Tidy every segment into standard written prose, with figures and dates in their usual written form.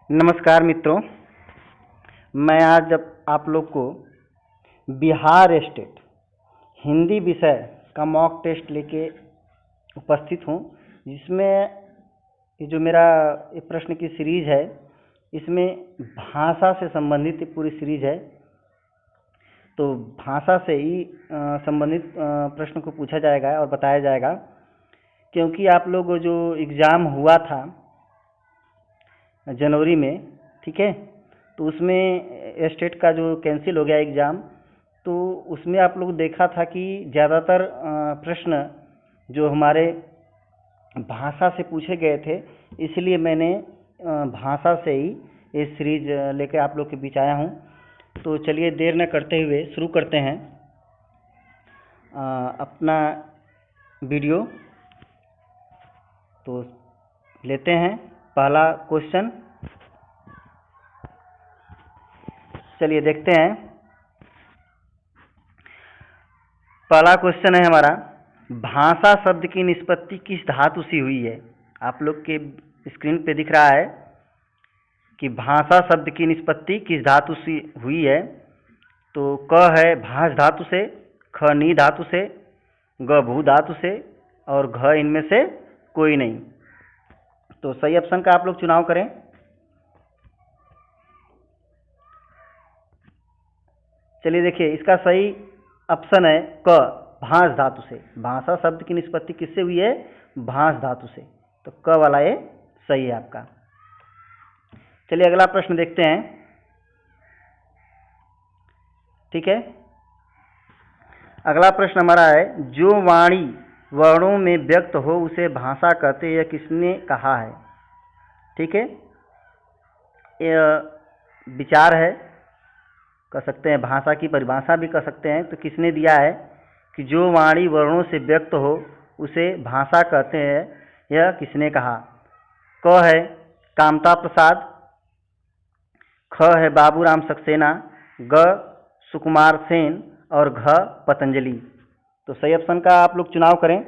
नमस्कार मित्रों, मैं आज आप लोग को बिहार स्टेट हिंदी विषय का मॉक टेस्ट लेके उपस्थित हूँ, जिसमें ये जो मेरा ये प्रश्न की सीरीज है, इसमें भाषा से संबंधित पूरी सीरीज है। तो भाषा से ही संबंधित प्रश्न को पूछा जाएगा और बताया जाएगा, क्योंकि आप लोग जो एग्ज़ाम हुआ था जनवरी में, ठीक है, तो उसमें स्टेट का जो कैंसिल हो गया एग्ज़ाम, तो उसमें आप लोग देखा था कि ज़्यादातर प्रश्न जो हमारे भाषा से पूछे गए थे, इसलिए मैंने भाषा से ही ये सीरीज लेकर आप लोग के बीच आया हूँ। तो चलिए देर न करते हुए शुरू करते हैं अपना वीडियो। तो लेते हैं पहला क्वेश्चन, चलिए देखते हैं। पहला क्वेश्चन है हमारा, भाषा शब्द की निष्पत्ति किस धातु से हुई है। आप लोग के स्क्रीन पे दिख रहा है कि भाषा शब्द की निष्पत्ति किस धातु से हुई है। तो क है भाष धातु से, ख नी धातु से, ग भू धातु से और घ इनमें से कोई नहीं। तो सही ऑप्शन का आप लोग चुनाव करें। चलिए देखिए, इसका सही ऑप्शन है क भाष धातु से। भाषा शब्द की निष्पत्ति किससे हुई है? भाष धातु से। तो क वाला ये सही है आपका। चलिए अगला प्रश्न देखते हैं, ठीक है। अगला प्रश्न हमारा है, जो वाणी वर्णों में व्यक्त हो उसे भाषा कहते हैं, यह किसने कहा है। ठीक है, यह विचार है, कह सकते हैं भाषा की परिभाषा भी कह सकते हैं। तो किसने दिया है कि जो वाणी वर्णों से व्यक्त हो उसे भाषा कहते हैं, यह किसने कहा। क है कामता प्रसाद, ख है बाबूराम सक्सेना, ग सुकुमार सेन और घ पतंजलि। तो सही ऑप्शन का आप लोग चुनाव करें।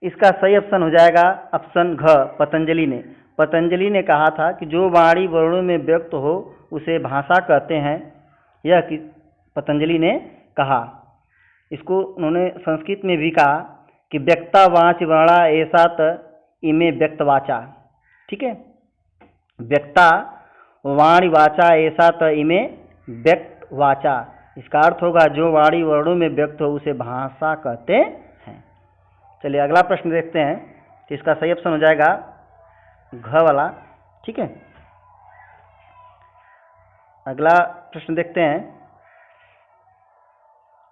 इसका सही ऑप्शन हो जाएगा ऑप्शन घ, पतंजलि ने। पतंजलि ने कहा था कि जो वाणी वर्णों में व्यक्त हो उसे भाषा कहते हैं, यह पतंजलि ने कहा। इसको उन्होंने संस्कृत में भी कहा कि व्यक्ता वाच वर्णा ऐसा त इमे व्यक्तवाचा। ठीक है, व्यक्ता वाणी वाचा ऐसा त इमे व्यक्तवाचा। इसका अर्थ होगा जो वाणी वर्णों में व्यक्त हो उसे भाषा कहते हैं। चलिए अगला प्रश्न देखते हैं, तो इसका सही ऑप्शन हो जाएगा घ वाला। ठीक है, अगला प्रश्न देखते हैं,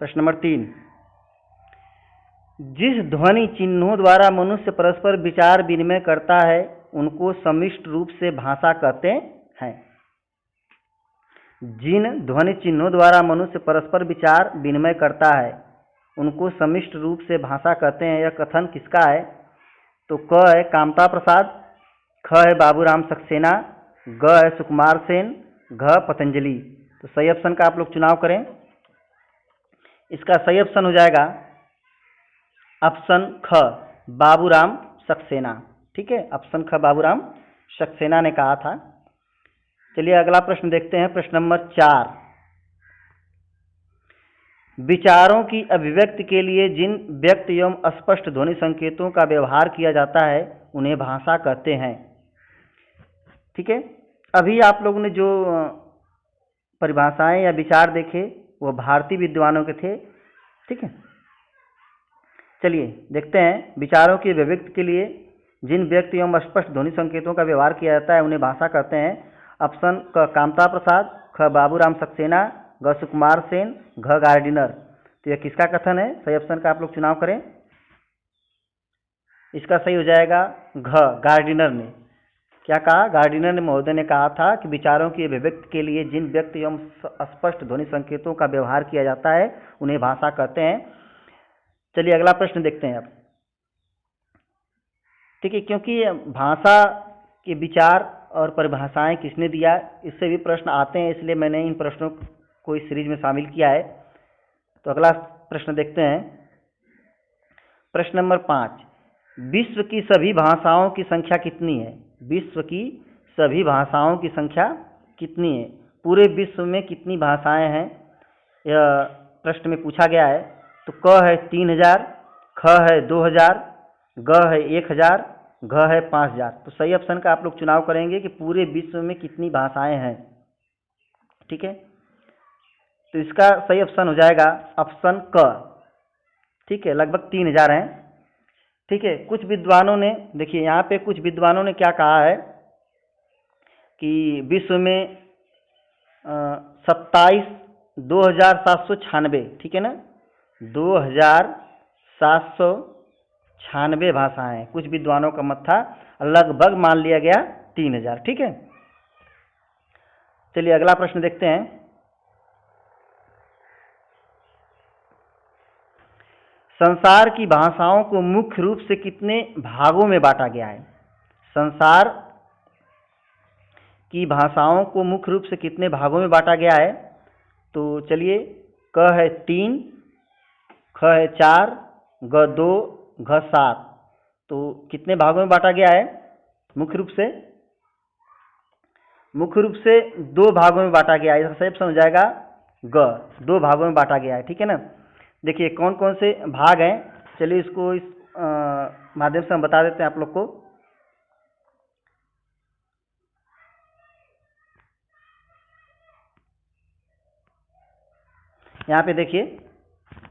प्रश्न नंबर 3। जिस ध्वनि चिन्हों द्वारा मनुष्य परस्पर विचार विनिमय करता है उनको सम्मिश्र रूप से भाषा कहते हैं। जिन ध्वनि चिन्हों द्वारा मनुष्य परस्पर विचार विनिमय करता है उनको सम्मिश्र रूप से भाषा कहते हैं, यह कथन किसका है। तो क है कामता प्रसाद, ख है बाबूराम सक्सेना, ग है सुकुमार सेन, घ पतंजलि। तो सही ऑप्शन का आप लोग चुनाव करें। इसका सही ऑप्शन हो जाएगा ऑप्शन ख, बाबूराम सक्सेना। ठीक है, ऑप्शन ख बाबूराम सक्सेना ने कहा था। चलिए अगला प्रश्न देखते हैं, प्रश्न नंबर 4। विचारों की अभिव्यक्ति के लिए जिन व्यक्त एवं अस्पष्ट ध्वनि संकेतों का व्यवहार किया जाता है उन्हें भाषा कहते हैं। ठीक है, अभी आप लोगों ने जो परिभाषाएं या विचार देखे वो भारतीय विद्वानों के थे। ठीक है, चलिए देखते हैं, विचारों की अभिव्यक्ति के लिए जिन व्यक्त एवं अस्पष्ट ध्वनि संकेतों का व्यवहार किया जाता है उन्हें भाषा कहते हैं। ऑप्शन क कामता प्रसाद, ख बाबूराम सक्सेना, ग सुकुमार सेन, घ गार्डिनर। तो यह किसका कथन है? सही ऑप्शन का आप लोग चुनाव करें। इसका सही हो जाएगा घ, गार्डिनर ने। क्या कहा? गार्डिनर ने महोदय ने कहा था कि विचारों की अभिव्यक्ति के लिए जिन व्यक्त एवं अस्पष्ट ध्वनि संकेतों का व्यवहार किया जाता है उन्हें भाषा कहते हैं। चलिए अगला प्रश्न देखते हैं अब। ठीक है, क्योंकि भाषा के विचार और परिभाषाएं किसने दिया, इससे भी प्रश्न आते हैं, इसलिए मैंने इन प्रश्नों को इस सीरीज में शामिल किया है। तो अगला प्रश्न देखते हैं, प्रश्न नंबर 5। विश्व की सभी भाषाओं की संख्या कितनी है? विश्व की सभी भाषाओं की संख्या कितनी है? पूरे विश्व में कितनी भाषाएं हैं, यह प्रश्न में पूछा गया है। तो क है 3000, ख है 2000, ग है 1000, घ है 5000। तो सही ऑप्शन का आप लोग चुनाव करेंगे कि पूरे विश्व में कितनी भाषाएं हैं। ठीक है, तो इसका सही ऑप्शन हो जाएगा ऑप्शन क। ठीक है, लगभग 3000 हैं। ठीक है, कुछ विद्वानों ने, देखिए यहाँ पे कुछ विद्वानों ने क्या कहा है कि विश्व में 27,2796, ठीक है ना, 2796 भाषाएं हैं। कुछ विद्वानों का मत था, लगभग मान लिया गया 3000। ठीक है, चलिए अगला प्रश्न देखते हैं। संसार की भाषाओं को मुख्य रूप से कितने भागों में बांटा गया है? संसार की भाषाओं को मुख्य रूप से कितने भागों में बांटा गया है? तो चलिए, क है 3, ख है 4, ग 2, घ 7। तो कितने भागों में बांटा गया है मुख्य रूप से? मुख्य रूप से 2 भागों में बांटा गया है। इसका सही ऑप्शन हो जाएगा ग, 2 भागों में बांटा गया है। ठीक है ना, देखिए कौन कौन से भाग हैं, चलिए इसको इस माध्यम से हम बता देते हैं आप लोग को। यहाँ पे देखिए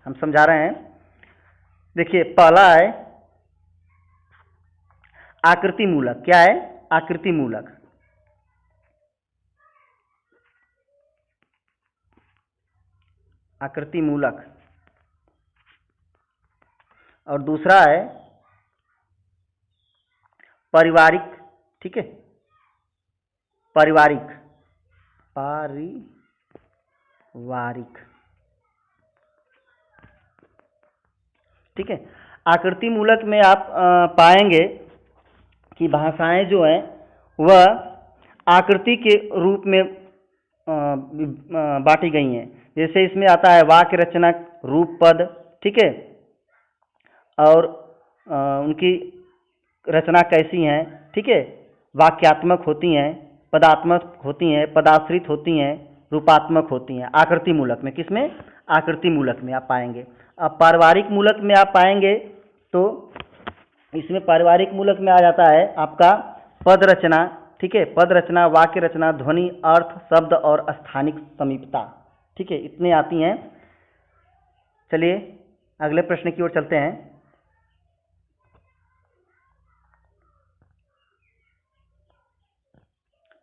हम समझा रहे हैं। देखिए पहला है आकृति मूलक। क्या है? आकृति मूलक। आकृति मूलक। और दूसरा है पारिवारिक। ठीक है, पारिवारिक, पारिवारिक। ठीक है, आकृति मूलक में आप पाएंगे कि भाषाएं जो हैं वह आकृति के रूप में बांटी गई हैं। जैसे इसमें आता है वाक्य रचना, रूप, पद। ठीक है, और उनकी रचना कैसी हैं? ठीक है, वाक्यात्मक होती हैं, पदात्मक होती हैं, पदाश्रित होती हैं, रूपात्मक होती हैं। आकृति मूलक में, किसमें? आकृति मूलक में आप पाएंगे। अब पारिवारिक मूलक में आप पाएंगे तो इसमें पारिवारिक मूलक में आ जाता है आपका पद रचना। ठीक है, पद रचना, वाक्य रचना, ध्वनि, अर्थ, शब्द और स्थानिक समीपता। ठीक है, इतने आती हैं। चलिए अगले प्रश्न की ओर चलते हैं।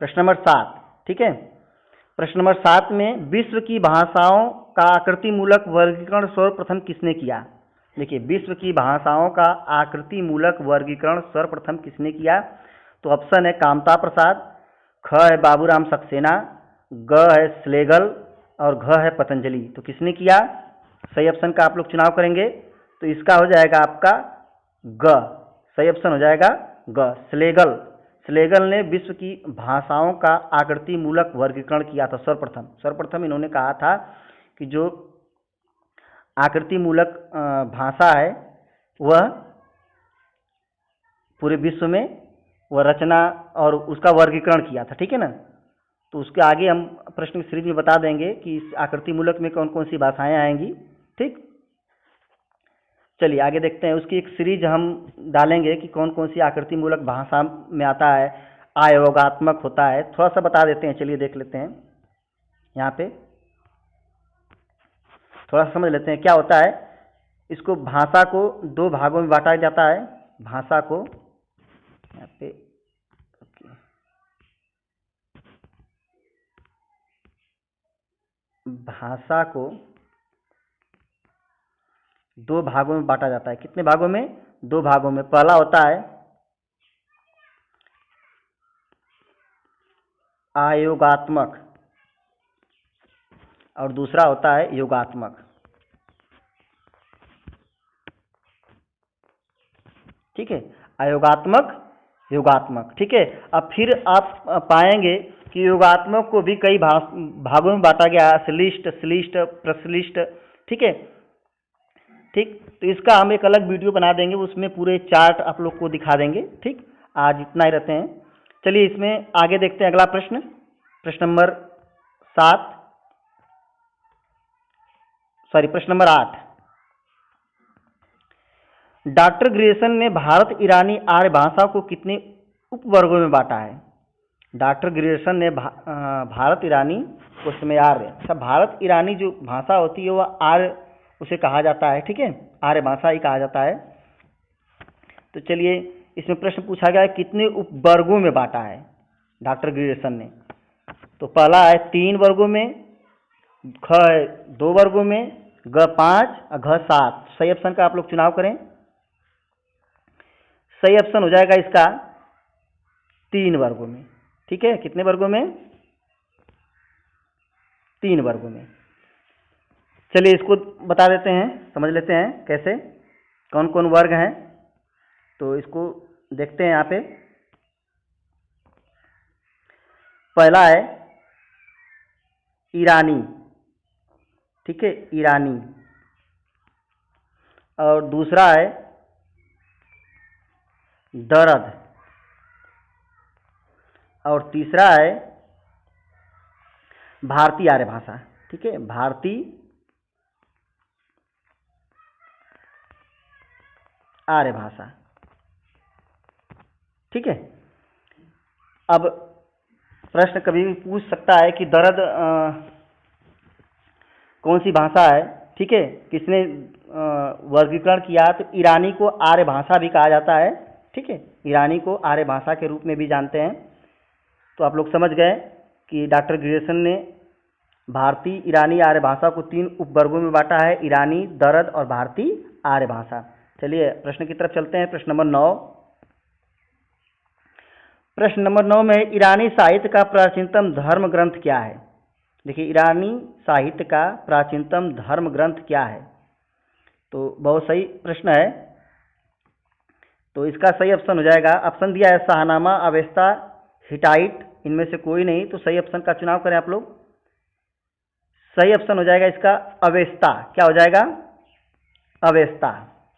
प्रश्न नंबर 7। ठीक है, प्रश्न नंबर 7 में विश्व की भाषाओं का आकृति मूलक वर्गीकरण सर्वप्रथम किसने किया? देखिए, विश्व की भाषाओं का आकृति मूलक वर्गीकरण सर्वप्रथम किसने किया? तो ऑप्शन है कामता प्रसाद, ख है बाबूराम सक्सेना, ग है स्लेगल और घ है पतंजलि। तो किसने किया? सही ऑप्शन का आप लोग चुनाव करेंगे तो इसका हो जाएगा आपका ग। सही ऑप्शन हो जाएगा ग, स्लेगल। स्लेगल ने विश्व की भाषाओं का आकृति मूलक वर्गीकरण किया था सर्वप्रथम इन्होंने कहा था कि जो आकृति मूलक भाषा है वह पूरे विश्व में वह रचना और उसका वर्गीकरण किया था। ठीक है ना, तो उसके आगे हम प्रश्न की सीरीज में बता देंगे कि इस आकृति मूलक में कौन कौन सी भाषाएं आएंगी। ठीक, चलिए आगे देखते हैं। उसकी एक सीरीज हम डालेंगे कि कौन कौन सी आकृति मूलक भाषा में आता है, आयोगात्मक होता है। थोड़ा सा बता देते हैं, चलिए देख लेते हैं। यहाँ पे थोड़ा सा समझ लेते हैं क्या होता है। इसको भाषा को 2 भागों में बांटा जाता है। भाषा को यहाँ पे भाषा को 2 भागों में बांटा जाता है। कितने भागों में? 2 भागों में। पहला होता है आयोगात्मक और दूसरा होता है योगात्मक। ठीक है, आयोगात्मक, योगात्मक। ठीक है, अब फिर आप पाएंगे कि योगात्मक को भी कई भागों में बांटा गया है, श्लिष्ट, श्लिष्ट, प्रश्लिष्ट। ठीक है, ठीक, तो इसका हम एक अलग वीडियो बना देंगे, उसमें पूरे चार्ट आप लोग को दिखा देंगे। ठीक, आज इतना ही रहते हैं। चलिए इसमें आगे देखते हैं अगला प्रश्न, प्रश्न नंबर 7, सॉरी प्रश्न नंबर 8। डॉक्टर ग्रियर्सन ने भारत ईरानी आर्य भाषा को कितने उपवर्गों में बांटा है? डॉक्टर ग्रियर्सन ने भारत ईरानी उसमें आर्य, अच्छा भारत ईरानी जो भाषा होती है वह आर्य उसे कहा जाता है, ठीक है, आर्य भाषा ही कहा जाता है। तो चलिए इसमें प्रश्न पूछा गया है कितने उपवर्गों में बांटा है डॉक्टर ग्रियर्सन ने। तो पहला है 3 वर्गों में, ख है 2 वर्गों में, ग 5 और घ 7। सही ऑप्शन का आप लोग चुनाव करें। सही ऑप्शन हो जाएगा इसका 3 वर्गों में, ठीक है। कितने वर्गों में? 3 वर्गों में। चलिए इसको बता देते हैं, समझ लेते हैं कैसे, कौन कौन वर्ग हैं। तो इसको देखते हैं यहाँ पे। पहला है ईरानी, ठीक है, ईरानी। और दूसरा है दरद। और तीसरा है भारतीय आर्य भाषा, ठीक है, भारतीय आर्य भाषा, ठीक है। अब प्रश्न कभी भी पूछ सकता है कि दरद कौन सी भाषा है, ठीक है, किसने वर्गीकरण किया? तो ईरानी को आर्य भाषा भी कहा जाता है, ठीक है, ईरानी को आर्य भाषा के रूप में भी जानते हैं। तो आप लोग समझ गए कि डॉक्टर ग्रियर्सन ने भारतीय ईरानी आर्य भाषा को 3 उपवर्गों में बांटा है, ईरानी, दरद और भारतीय आर्य भाषा। चलिए प्रश्न की तरफ चलते हैं, प्रश्न नंबर 9। प्रश्न नंबर 9 में ईरानी साहित्य का प्राचीनतम धर्म ग्रंथ क्या है? देखिए ईरानी साहित्य का प्राचीनतम धर्म ग्रंथ क्या है? तो बहुत सही प्रश्न है। तो इसका सही ऑप्शन हो जाएगा, ऑप्शन दिया है शाहनामा, अवेस्ता, हिटाइट, इनमें से कोई नहीं। तो सही ऑप्शन का चुनाव करें आप लोग। सही ऑप्शन हो जाएगा इसका अवेस्ता। क्या हो जाएगा? अवेस्ता,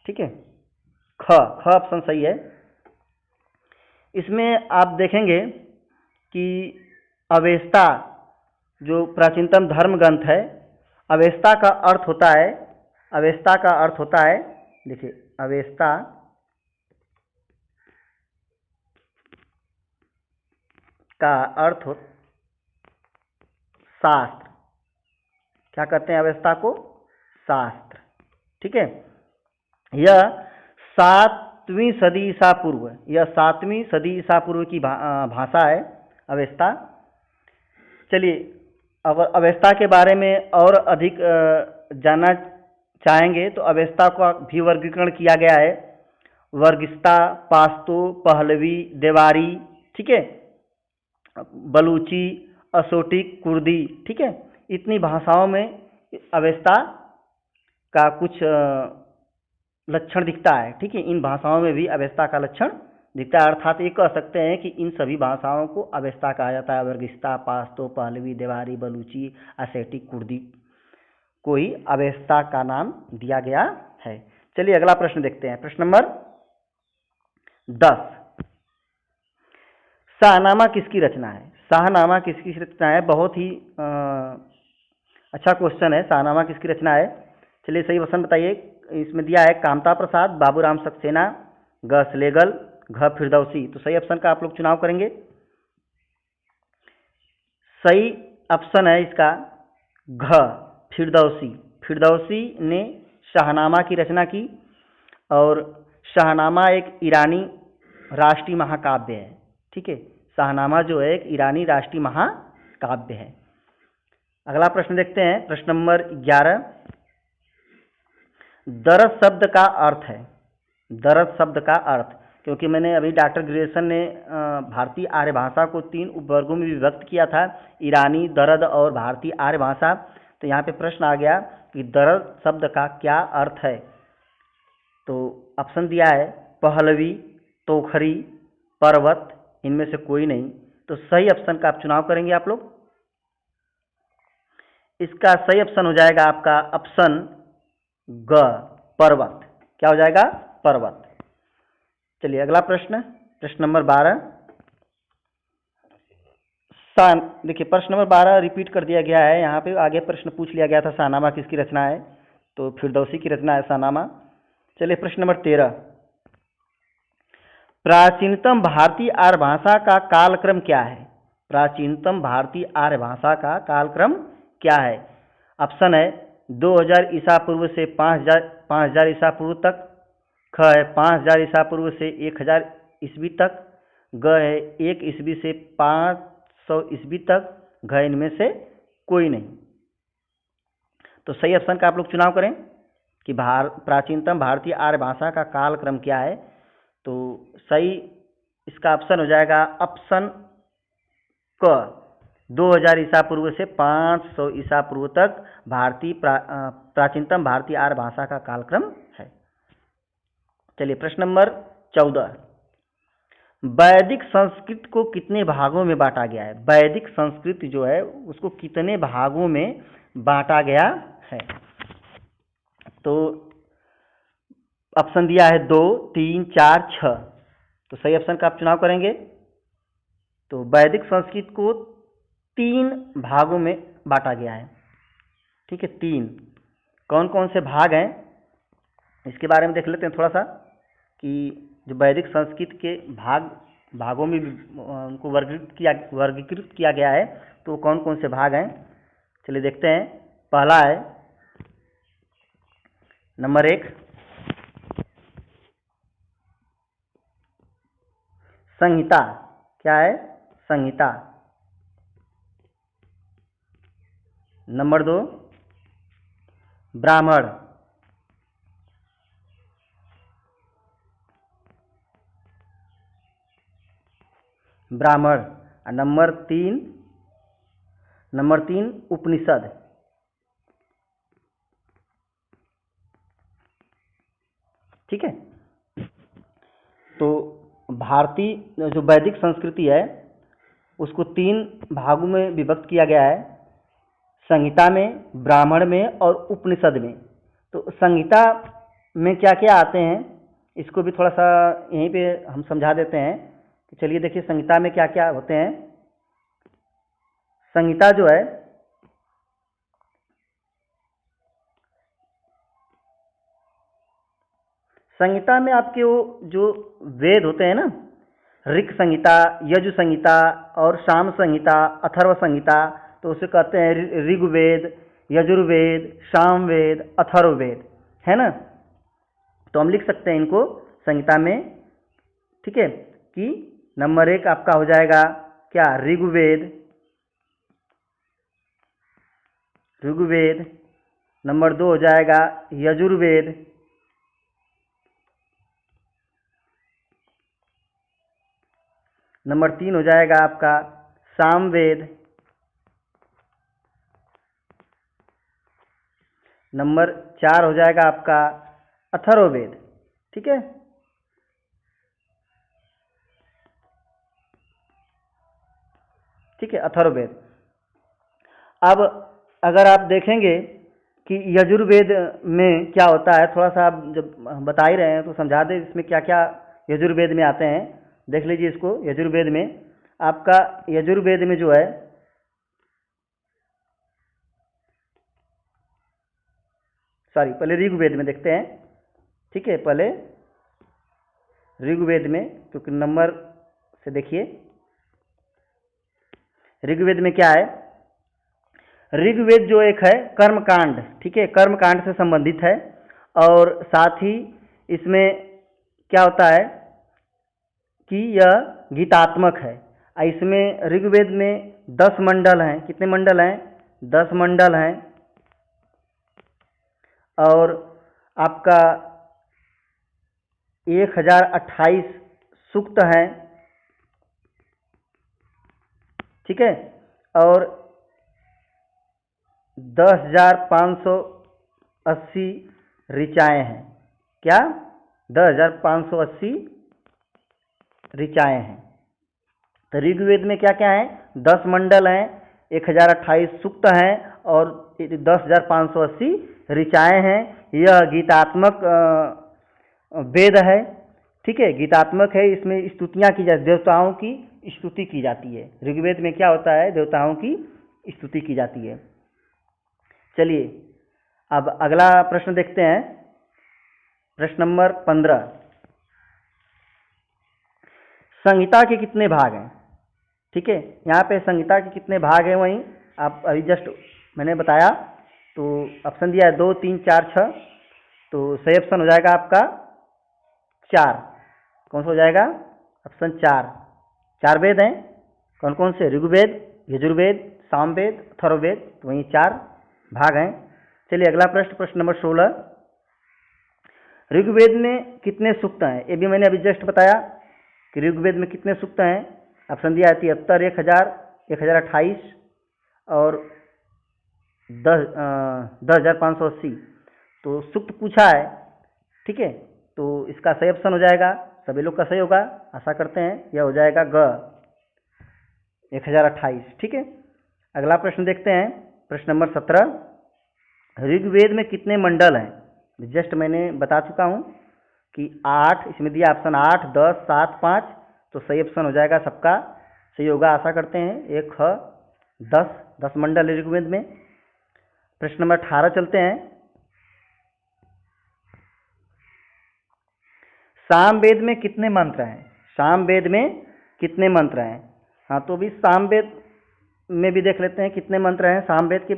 ठीक है, ख ऑप्शन सही है। इसमें आप देखेंगे कि अवेस्ता जो प्राचीनतम धर्म ग्रंथ है, अवेस्ता का अर्थ होता है, अवेस्ता का अर्थ होता है, देखिए अवेस्ता का अर्थ हो शास्त्र। क्या कहते हैं अवेस्ता को? शास्त्र, ठीक है। यह 7वीं सदी ईसा पूर्व, यह 7वीं सदी ईसा पूर्व की भाषा है अवेस्ता। चलिए अब अवेस्ता के बारे में और अधिक जानना चाहेंगे तो अवेस्ता का भी वर्गीकरण किया गया है, वर्गिस्ता, पाश्तो, पहलवी, देवारी, ठीक है, बलूची, असोटिक, कुर्दी, ठीक है। इतनी भाषाओं में अवेस्ता का कुछ लक्षण दिखता है, ठीक है, इन भाषाओं में भी अवेस्ता का लक्षण दिखता है। अर्थात ये कह सकते हैं कि इन सभी भाषाओं को अवेस्ता कहा जाता है। वर्गिस्ता, पाश्तो, Pahlavi, Devari, Balochi, ascetic, Kurdi को ही अवेस्ता का नाम दिया गया है। चलिए अगला प्रश्न देखते हैं, प्रश्न नंबर 10। शाहनामा किसकी रचना है? शाहनामा किसकी रचना है? बहुत ही अच्छा क्वेश्चन है, शाहनामा किसकी रचना है? चलिए सही ऑप्शन बताइए। इसमें दिया है कामता प्रसाद, बाबूराम सक्सेना, ग स्लेगल, घ फिरदौसी। तो सही ऑप्शन का आप लोग चुनाव करेंगे। सही ऑप्शन है इसका घ फिरदौसी। फिरदौसी ने शाहनामा की रचना की और शाहनामा एक ईरानी राष्ट्रीय महाकाव्य है, ठीक है, शाहनामा जो है एक ईरानी राष्ट्रीय महाकाव्य है। अगला प्रश्न देखते हैं, प्रश्न नंबर 11। दरद शब्द का अर्थ है, दरद शब्द का अर्थ, क्योंकि मैंने अभी डॉक्टर ग्रियर्सन ने भारतीय आर्य भाषा को 3 उपवर्गों में विभक्त किया था, ईरानी, दरद और भारतीय आर्य भाषा। तो यहाँ पे प्रश्न आ गया कि दरद शब्द का क्या अर्थ है? तो ऑप्शन दिया है पहलवी, तोखरी, पर्वत, इनमें से कोई नहीं। तो सही ऑप्शन का आप चुनाव करेंगे आप लोग। इसका सही ऑप्शन हो जाएगा आपका ऑप्शन ग पर्वत। क्या हो जाएगा? पर्वत। चलिए अगला प्रश्न, प्रश्न नंबर 12। देखिए प्रश्न नंबर 12 रिपीट कर दिया गया है। यहाँ पे आगे प्रश्न पूछ लिया गया था शाहनामा किसकी रचना है, तो फिरदौसी की रचना है शाहनामा। चलिए प्रश्न नंबर 13, प्राचीनतम भारतीय आर्य भाषा का कालक्रम क्या है? प्राचीनतम भारतीय आर्य भाषा का कालक्रम क्या है? ऑप्शन है 2000 ईसा पूर्व से 5000 ईसा पूर्व तक, ख है 5000 ईसा पूर्व से 1000 ईस्वी तक, ग है 1 ईस्वी से 500 ईस्वी तक, घ इनमें से कोई नहीं। तो सही ऑप्शन का आप लोग चुनाव करें कि प्राचीनतम भारतीय आर्य भाषा का कालक्रम क्या है। तो सही इसका ऑप्शन हो जाएगा ऑप्शन क, 2000 ईसा पूर्व से 500 ईसा पूर्व तक प्राचीनतम भारतीय आर्य भाषा का कालक्रम है। चलिए प्रश्न नंबर 14, वैदिक संस्कृत को कितने भागों में बांटा गया है? वैदिक संस्कृत जो है उसको कितने भागों में बांटा गया है? तो ऑप्शन दिया है 2, 3, 4, 6। तो सही ऑप्शन का आप चुनाव करेंगे। तो वैदिक संस्कृत को 3 भागों में बांटा गया है। ठीक है, 3। कौन कौन से भाग हैं इसके बारे में देख लेते हैं थोड़ा सा, कि जो वैदिक संस्कृत के भागों में उनको वर्गीकृत किया गया है, तो कौन कौन से भाग हैं चलिए देखते हैं। पहला है नंबर 1 संहिता। क्या है? संहिता। नंबर 2 ब्राह्मण। ब्राह्मण। और नंबर 3 उपनिषद। ठीक है, तो भारतीय जो वैदिक संस्कृति है उसको 3 भागों में विभक्त किया गया है, संहिता में, ब्राह्मण में और उपनिषद में। तो संहिता में क्या क्या आते हैं इसको भी थोड़ा सा यहीं पे हम समझा देते हैं। तो चलिए देखिए संहिता में क्या क्या होते हैं। संहिता जो है संहिता में आपके वो जो वेद होते हैं ना, ऋक संहिता, यजु संहिता और साम संहिता, अथर्व संहिता, तो उसे कहते हैं ऋग्वेद, यजुर्वेद, सामवेद, अथर्ववेद, है ना। तो हम लिख सकते हैं इनको संहिता में। ठीक है, कि नंबर 1 आपका हो जाएगा क्या? ऋग्वेद। नंबर 2 हो जाएगा यजुर्वेद। नंबर 3 हो जाएगा आपका सामवेद। नंबर 4 हो जाएगा आपका अथर्ववेद। ठीक है, अथर्ववेद। अब अगर आप देखेंगे कि यजुर्वेद में क्या होता है, थोड़ा सा आप जब बता ही रहे हैं तो समझा दें इसमें क्या क्या यजुर्वेद में आते हैं। देख लीजिए इसको। यजुर्वेद में आपका, यजुर्वेद में जो है पहले ऋग्वेद में देखते हैं। ठीक है, पहले ऋग्वेद में, क्योंकि नंबर से देखिए ऋग्वेद में क्या है। ऋग्वेद जो एक है कर्मकांड, ठीक है, कर्मकांड से संबंधित है। और साथ ही इसमें क्या होता है कि यह गीतात्मक है। इसमें ऋग्वेद में 10 मंडल हैं। कितने मंडल हैं? 10 मंडल हैं। और आपका 1028 सूक्त हैं। ठीक है, और 10,580 ऋचाएँ हैं। क्या? 10,580 ऋचाएँ हैं। तो ऋग्वेद में क्या क्या है? 10 मंडल हैं, 1028 सूक्त हैं और 10,580 ऋचाएँ हैं। यह गीतात्मक वेद है। ठीक है, गीतात्मक है। इसमें स्तुतियाँ की जाती देवताओं की, स्तुति की जाती है। ऋग्वेद में क्या होता है, देवताओं की स्तुति की जाती है। चलिए अब अगला प्रश्न देखते हैं, प्रश्न नंबर 15। संहिता के कितने भाग हैं? ठीक है, यहाँ पे संहिता के कितने भाग हैं वहीं आप अभी जस्ट मैंने बताया, तो ऑप्शन दिया है 2, 3, 4, 6, तो सही ऑप्शन हो जाएगा आपका 4। कौन सा हो जाएगा? ऑप्शन 4। 4 वेद हैं, कौन कौन से? ऋग्वेद, यजुर्वेद, सामवेद, अथर्ववेद, तो वहीं 4 भाग हैं। चलिए अगला प्रश्न, प्रश्न नंबर 16। ऋग्वेद में कितने सूक्त हैं? ये भी मैंने अभी जस्ट बताया कि ऋग्वेद में कितने सूक्त हैं। ऑप्शन दिया है 73, 1000, 1028 और 10,580। तो सूक्त पूछा है, ठीक है, तो इसका सही ऑप्शन हो जाएगा, सभी लोग का सही होगा, आशा करते हैं, यह हो जाएगा ग 1028। ठीक है, अगला प्रश्न देखते हैं, प्रश्न नंबर 17। ऋग्वेद में कितने मंडल हैं? जस्ट मैंने बता चुका हूं कि 8, इसमें दिया ऑप्शन 8, 10, 7, 5, तो सही ऑप्शन हो जाएगा, सबका सही होगा, आशा करते हैं। 1 ख 10 मंडल है ऋग्वेद में। प्रश्न नंबर 18 चलते हैं। सामवेद में कितने मंत्र हैं? सामवेद में कितने मंत्र हैं? हाँ, तो भी सामवेद में भी देख लेते हैं कितने मंत्र हैं। सामवेद के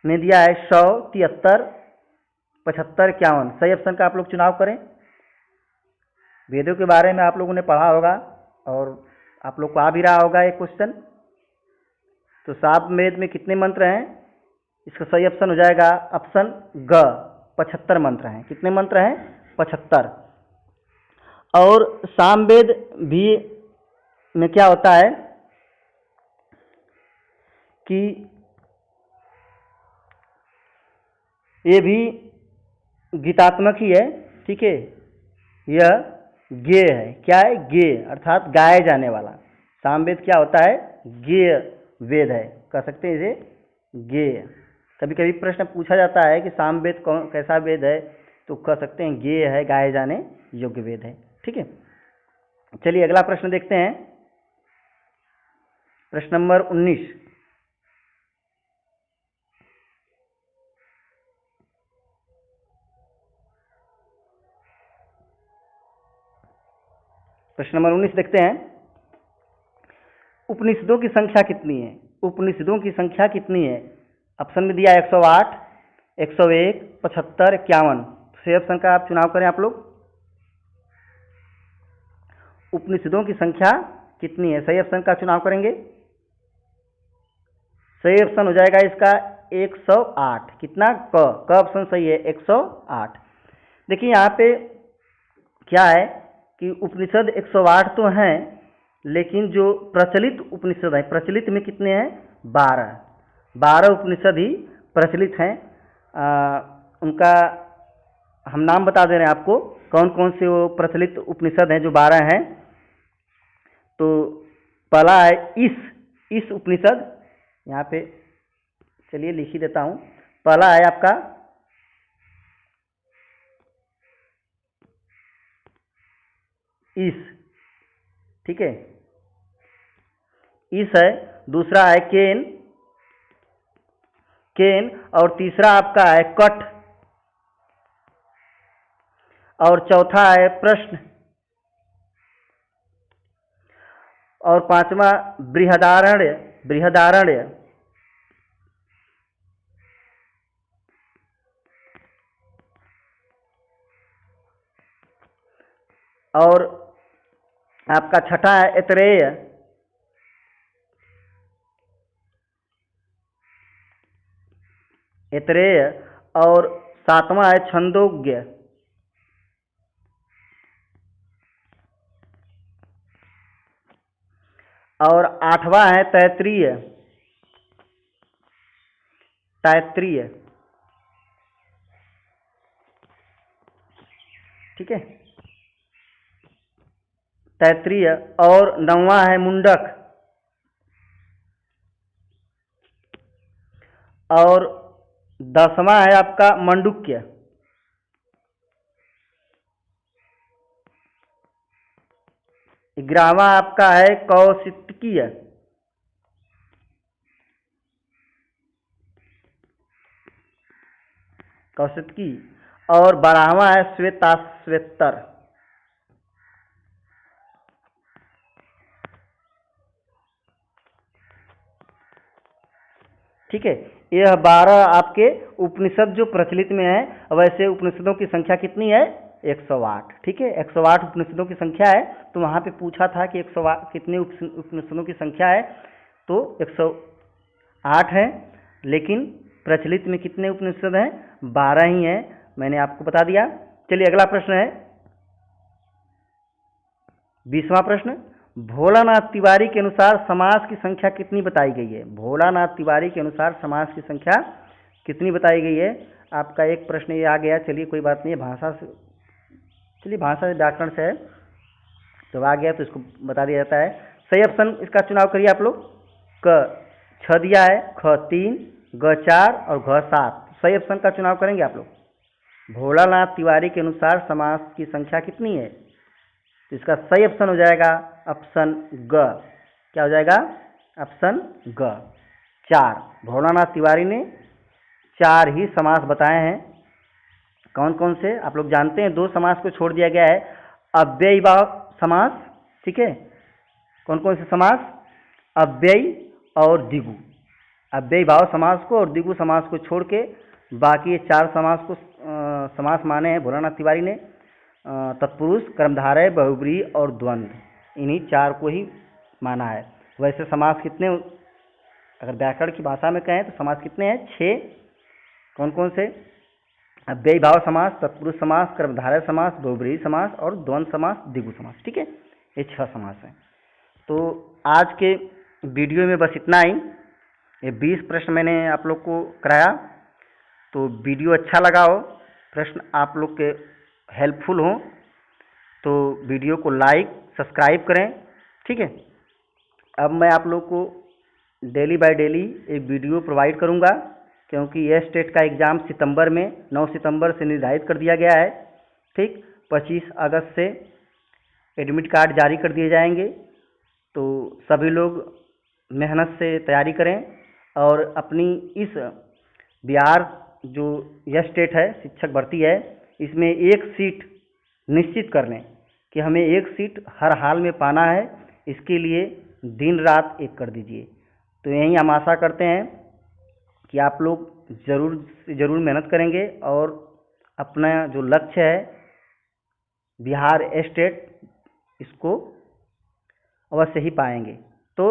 में दिया है 100, 73, 75, 51। सही ऑप्शन का आप लोग चुनाव करें। वेदों के बारे में आप लोगों ने पढ़ा होगा और आप लोग को आ भी रहा होगा एक क्वेश्चन। तो सामवेद में कितने मंत्र हैं? इसका सही ऑप्शन हो जाएगा ऑप्शन ग 75 मंत्र हैं। कितने मंत्र हैं? 75। और सामवेद भी में क्या होता है कि ये भी गीतात्मक ही है, ठीक है, यह गेय है। क्या है? गेय, अर्थात गाए जाने वाला। सामवेद क्या होता है? गेय वेद है, कह सकते हैं इसे गेय। कभी कभी प्रश्न पूछा जाता है कि सामवेद कौन कैसा वेद है, तो कह सकते हैं गेय है, गाए जाने योग्य वेद है। ठीक है, चलिए अगला प्रश्न देखते हैं, प्रश्न नंबर 19। प्रश्न नंबर 19 देखते हैं, उपनिषदों की संख्या कितनी है? उपनिषदों की संख्या कितनी है? ऑप्शन में दिया 108, 101, 75, 51। सही ऑप्शन का आप चुनाव करें आप लोग। उपनिषदों की संख्या कितनी है? सही ऑप्शन का चुनाव करेंगे। सही ऑप्शन हो जाएगा इसका 108। कितना? क ऑप्शन सही है, 108। देखिए यहाँ पे क्या है कि उपनिषद 108 तो हैं, लेकिन जो प्रचलित उपनिषद है, प्रचलित में कितने हैं? 12 उपनिषद ही प्रचलित हैं। उनका हम नाम बता दे रहे हैं आपको, कौन कौन से वो प्रचलित उपनिषद हैं जो 12 हैं। तो पहला है इस उपनिषद, यहाँ पे चलिए लिख ही देता हूँ। पहला है आपका इस, ठीक है, इस है। दूसरा है केन, और तीसरा आपका है कठ, और चौथा है प्रश्न, और पांचवा बृहदारण्य, और आपका छठा है ऐतरेय, और सातवां है छंदोग्य, और आठवां है तैत्तिरीय। ठीक है, तैत्तिरीय, और नौवां है मुंडक, और 10वां है आपका मंडुक्य। 11वां आपका है कौशितकीय, कौशितकी, और 12वां है श्वेताश्वेतर। ठीक है, यह 12 आपके उपनिषद जो प्रचलित में है। वैसे उपनिषदों की संख्या कितनी है? 108। ठीक है, 108 उपनिषदों की संख्या है। तो वहाँ पे पूछा था कि 108 कितने उपनिषदों की संख्या है, तो 108 है। लेकिन प्रचलित में कितने उपनिषद हैं? 12 ही हैं, मैंने आपको बता दिया। चलिए अगला प्रश्न है 20वां प्रश्न। भोलानाथ तिवारी के अनुसार समास की संख्या कितनी बताई गई है? भोलानाथ तिवारी के अनुसार समास की संख्या कितनी बताई गई है? आपका एक प्रश्न ये आ गया। चलिए कोई बात नहीं है, भाषा से, चलिए भाषा से व्याकरण से है तो आ गया तो इसको बता दिया जाता है। सही ऑप्शन इसका चुनाव करिए आप लोग। क 6 दिया है, ख 3, ग 4 और घ 7। सही ऑप्शन का चुनाव करेंगे आप लोग। भोलानाथ तिवारी के अनुसार समास की संख्या कितनी है? तो इसका सही ऑप्शन हो जाएगा ऑप्शन ग। क्या हो जाएगा? ऑप्शन ग, 4। भोलानाथ तिवारी ने 4 ही समास बताए हैं। कौन कौन से आप लोग जानते हैं? 2 समास को छोड़ दिया गया है, अव्ययीभाव समास। ठीक है, कौन कौन से समास? अव्ययी और द्विगु। अव्ययीभाव समास को और द्विगु समास को छोड़ के बाकी ये 4 समास को समास माने हैं भोलानाथ तिवारी ने। तत्पुरुष, कर्मधारय, बहुब्रीहि और द्वंद्व, इन्हीं 4 को ही माना है। वैसे समास कितने, अगर व्याकरण की भाषा में कहें तो समास कितने हैं? 6। कौन कौन से? अव्ययीभाव समास, तत्पुरुष समास, कर्मधारय समास, बहुब्रीहि समास और द्वंद्व समास, द्विगु समास। ठीक है, ये 6 समास हैं। तो आज के वीडियो में बस इतना ही। ये 20 प्रश्न मैंने आप लोग को कराया। तो वीडियो अच्छा लगा हो, प्रश्न आप लोग के हेल्पफुल हो, तो वीडियो को लाइक सब्सक्राइब करें। ठीक है, अब मैं आप लोग को डेली बाय डेली एक वीडियो प्रोवाइड करूंगा, क्योंकि यह स्टेट का एग्ज़ाम सितंबर में 9 सितंबर से निर्धारित कर दिया गया है। ठीक, 25 अगस्त से एडमिट कार्ड जारी कर दिए जाएंगे। तो सभी लोग मेहनत से तैयारी करें और अपनी इस बिहार जो यह स्टेट है शिक्षक भर्ती है, इसमें एक सीट निश्चित कर लें कि हमें एक सीट हर हाल में पाना है। इसके लिए दिन रात एक कर दीजिए। तो यही हम आशा करते हैं कि आप लोग ज़रूर से ज़रूर मेहनत करेंगे और अपना जो लक्ष्य है बिहार स्टेट, इसको अवश्य ही पाएंगे। तो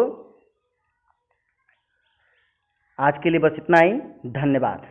आज के लिए बस इतना ही। धन्यवाद।